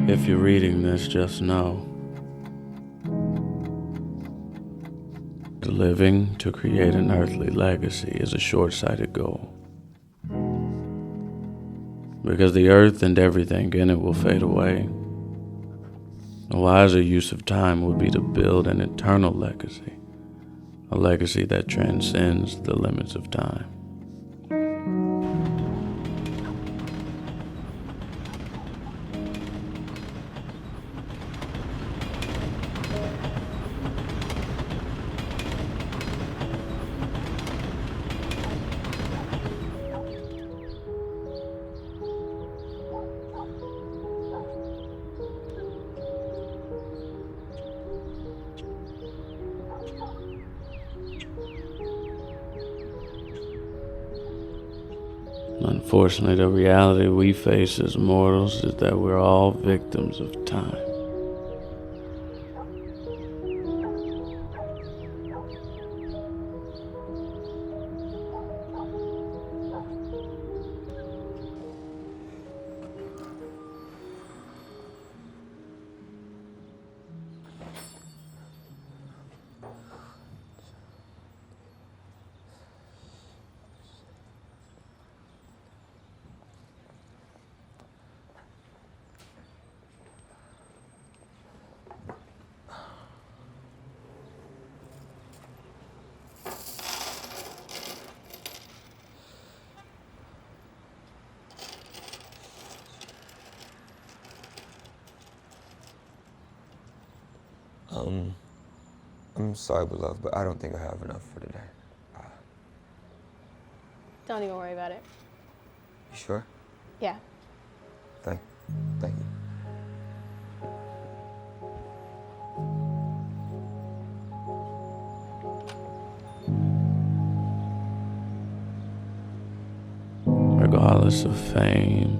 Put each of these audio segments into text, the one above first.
If you're reading this, just know the living to create an earthly legacy is a short-sighted goal. Because the earth and everything in it will fade away. A wiser use of time would be to build an eternal legacy, a legacy that transcends the limits of time. Unfortunately, the reality we face as mortals is that we're all victims of time. I'm sorry, beloved, but I don't think I have enough for today. Don't even worry about it. You sure? Yeah. Thank you. Regardless of fame,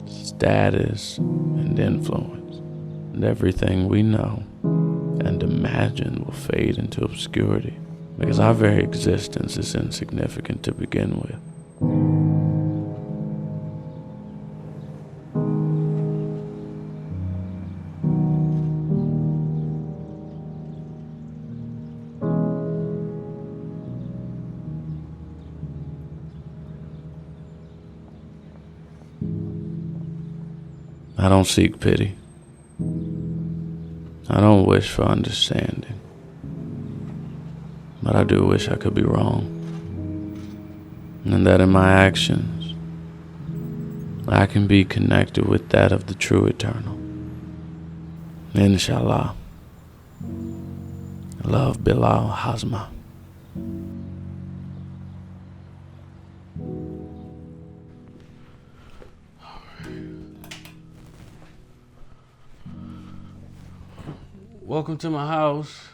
status, and influence, and everything we know and imagine will fade into obscurity because our very existence is insignificant to begin with. I don't seek pity. I don't wish for understanding. But I do wish I could be wrong. And that in my actions, I can be connected with that of the true eternal. Inshallah. Love, Bilal, Hazma. Welcome to my house.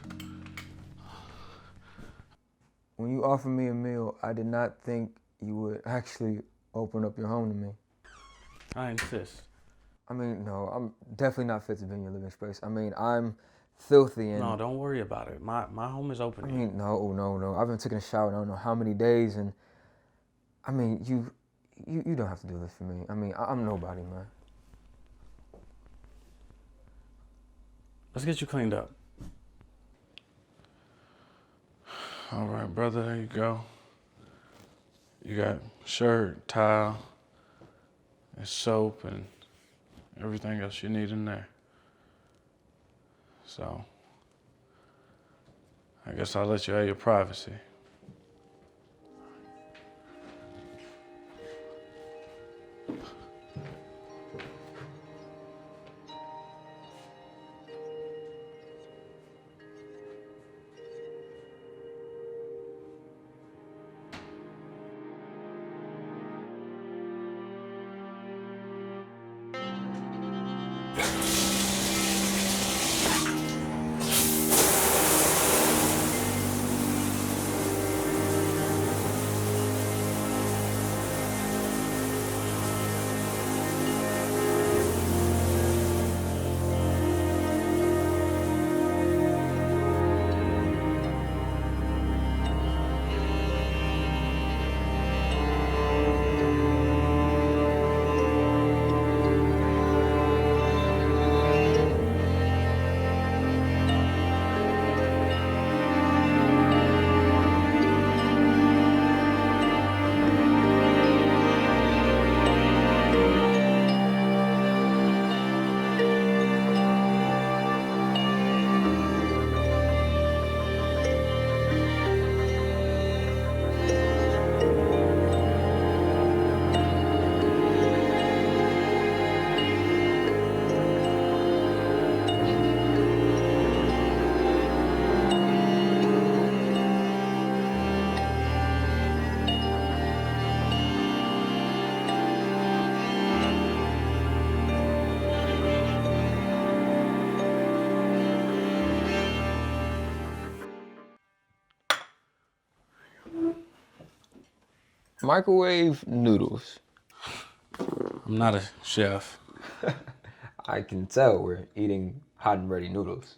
When you offered me a meal, I did not think you would actually open up your home to me. I insist. I mean, no, I'm definitely not fit to be in your living space. I mean, I'm filthy and... No, don't worry about it. My home is open. I mean, no. I've been taking a shower in I don't know how many days, and I mean, you don't have to do this for me. I mean, I'm nobody, man. Let's get you cleaned up. All right, brother, there you go. You got shirt, towel, and soap, and everything else you need in there. So, I guess I'll let you have your privacy. microwave noodles. I'm not a chef. I can tell we're eating hot and ready noodles.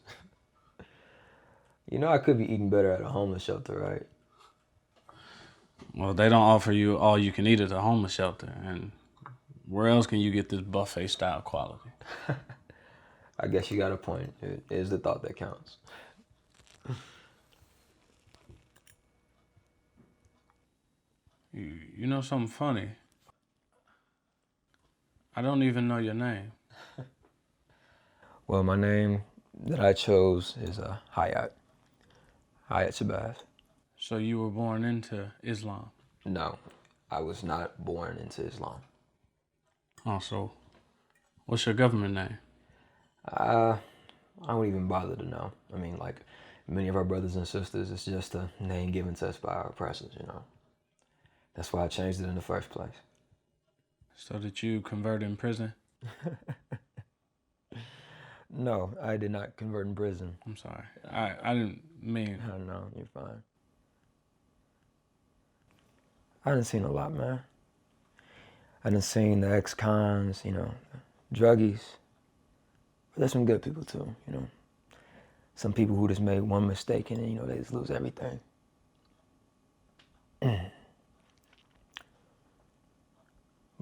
You know I could be eating better at a homeless shelter, right? Well, they don't offer you all you can eat at a homeless shelter, and where else can you get this buffet style quality? I guess you got a point. It is the thought that counts. You know something funny? I don't even know your name. Well, my name that I chose is Hayatt Shabazz. So you were born into Islam? No, I was not born into Islam. Oh, so what's your government name? I don't even bother to know. I mean, like many of our brothers and sisters, it's just a name given to us by our oppressors, you know. That's why I changed it in the first place. So did you convert in prison? No, I did not convert in prison. I'm sorry. I didn't mean... I don't know, you're fine. I done seen a lot, man. I done seen the ex-cons, you know, druggies. But there's some good people too, you know. Some people who just made one mistake and, you know, they just lose everything.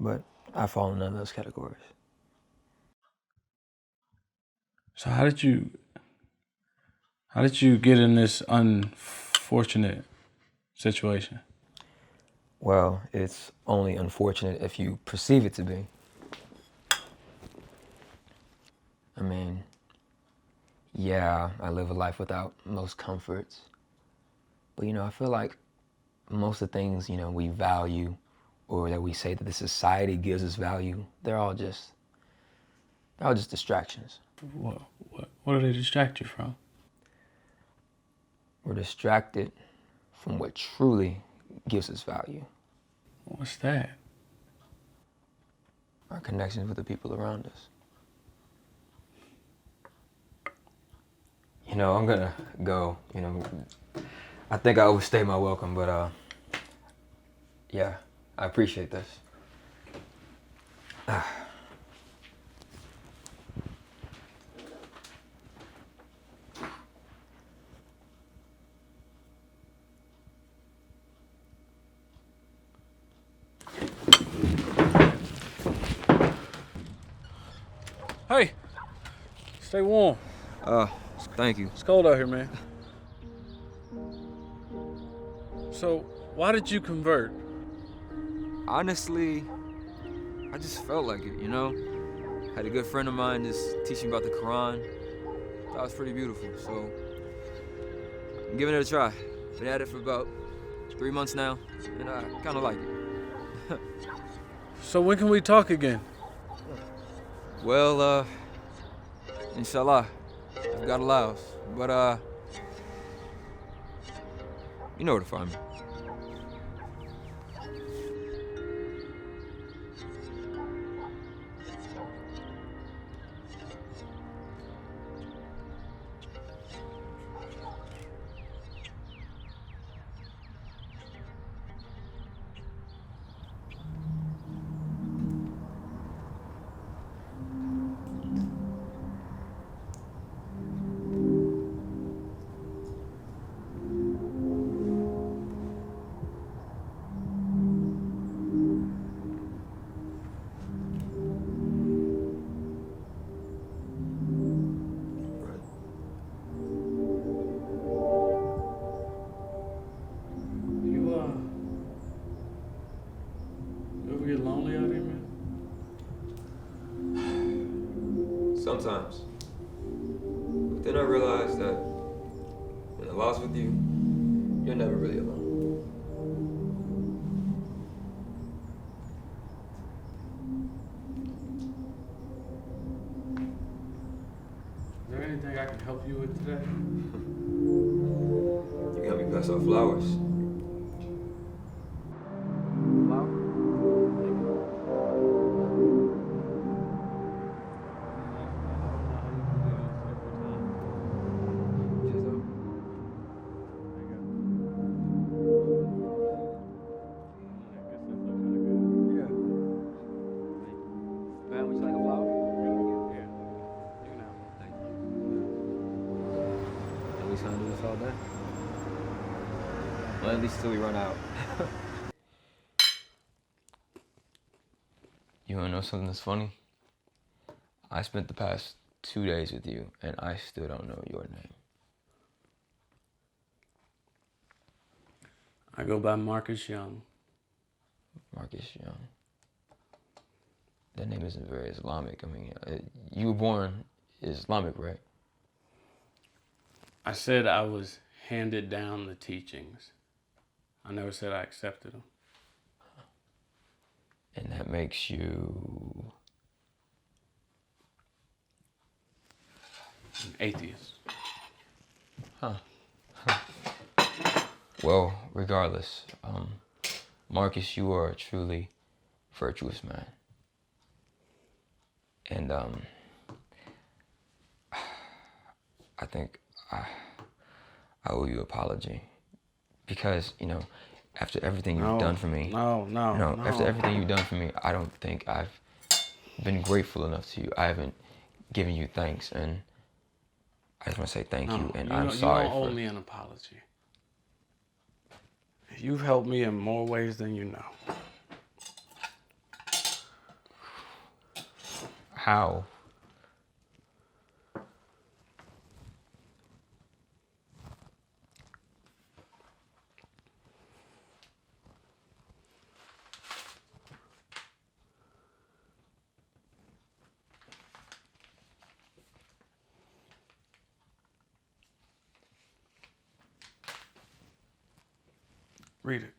But I fall in none of those categories. So how did you get in this unfortunate situation? Well, it's only unfortunate if you perceive it to be. I mean, yeah, I live a life without most comforts. But, you know, I feel like most of the things, you know, we value or that we say that the society gives us value, they're all just distractions. What do they distract you from? We're distracted from what truly gives us value. What's that? Our connections with the people around us. You know, I'm gonna go, you know, I think I overstayed my welcome, but yeah, I appreciate this. Hey, stay warm. Thank you. It's cold out here, man. So, why did you convert? Honestly, I just felt like it, you know? Had a good friend of mine just teaching about the Quran. That was pretty beautiful, so I'm giving it a try. Been at it for about 3 months now, and I kind of like it. So when can we talk again? Well, inshallah, if God allows. But, you know where to find me. You ever get lonely out here, man? Sometimes. But then I realized that when Allah's with you, you're never really alone. Is there anything I can help you with today? You got me pass out flowers. at least till we run out. You wanna know something that's funny? I spent the past 2 days with you, and I still don't know your name. I go by Marcus Young. Marcus Young. That name isn't very Islamic. I mean, you were born Islamic, right? I said I was handed down the teachings. I never said I accepted them. And that makes you An atheist. Huh. Well, regardless, Marcus, you are a truly virtuous man. And I think I owe you an apology. Because, you know, after everything you've done for me. No. After everything you've done for me, I don't think I've been grateful enough to you. I haven't given you thanks, and I just want to say thank you, and I'm sorry. You don't owe me an apology. You've helped me in more ways than you know. How? Read it.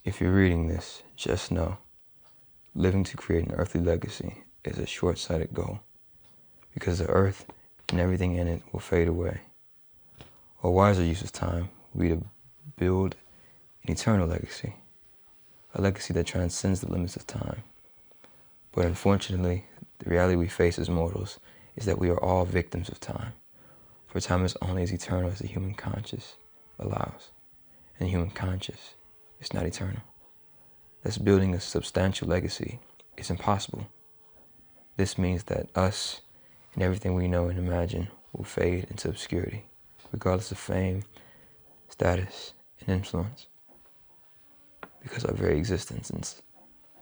If you're reading this, just know, living to create an earthly legacy is a short-sighted goal, because the earth and everything in it will fade away. A wiser use of time would be to build an eternal legacy, a legacy that transcends the limits of time. But unfortunately, the reality we face as mortals is that we are all victims of time, for time is only as eternal as the human conscience allows, and the human conscience is not eternal. Thus, building a substantial legacy is impossible. This means that us and everything we know and imagine will fade into obscurity, regardless of fame, status, and influence, because our very existence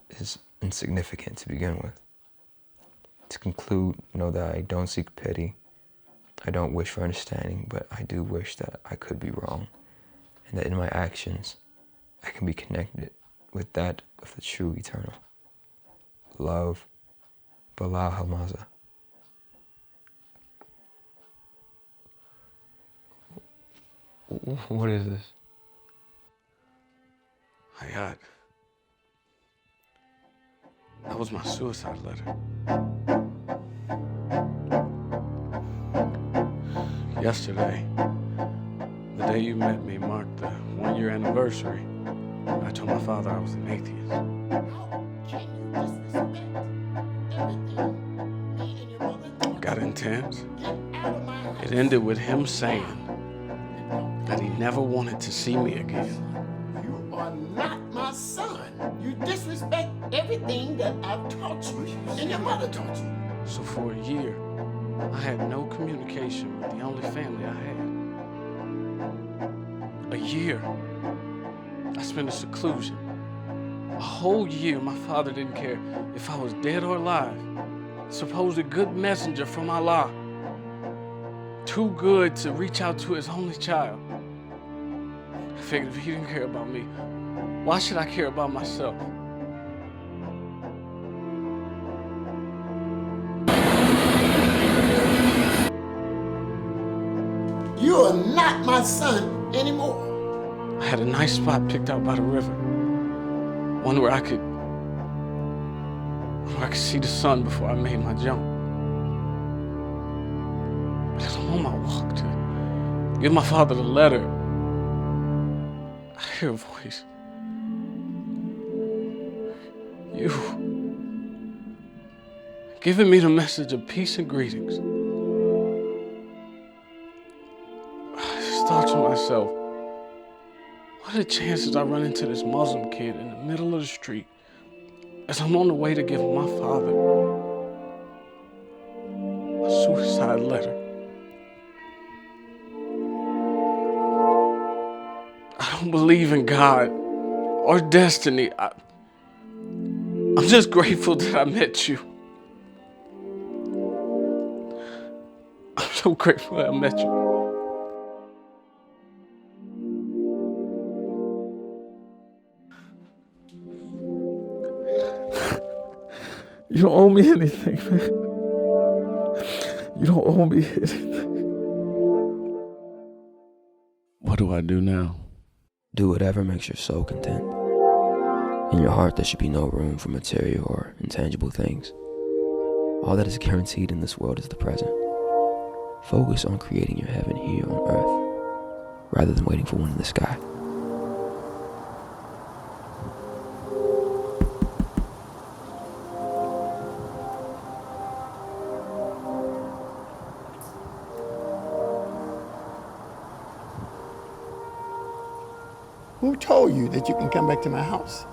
is insignificant to begin with. To conclude, know that I don't seek pity, I don't wish for understanding, but I do wish that I could be wrong, and that in my actions, I can be connected with that of the true eternal. Love, Bala Hamaza. What is this? Hayatt. That was my suicide letter. Yesterday, the day you met me marked the 1-year anniversary. I told my father I was an atheist. How can you disrespect everything me and your mother? Got intense. Get out of my house. It ended with him saying that he never wanted to see me again. You are not my son. You disrespect everything that I've taught you and your mother taught you. So for a year, I had no communication with the only family I had. A year. I spent in seclusion. A whole year, my father didn't care if I was dead or alive. Supposed good messenger from Allah. Too good to reach out to his only child. I figured if he didn't care about me, why should I care about myself? You are not my son anymore. I had a nice spot picked out by the river. One where I could see the sun before I made my jump. But as I'm on my walk to give my father the letter, I hear a voice. You. Giving me the message of peace and greetings. I just thought to myself, what What are the chances I run into this Muslim kid in the middle of the street as I'm on the way to give my father a suicide letter? I don't believe in God or destiny. I'm just grateful that I met you. I'm so grateful that I met you. You don't owe me anything, man. You don't owe me anything. What do I do now? Do whatever makes your soul content. In your heart, there should be no room for material or intangible things. All that is guaranteed in this world is the present. Focus on creating your heaven here on earth, rather than waiting for one in the sky. Who told you that you can come back to my house?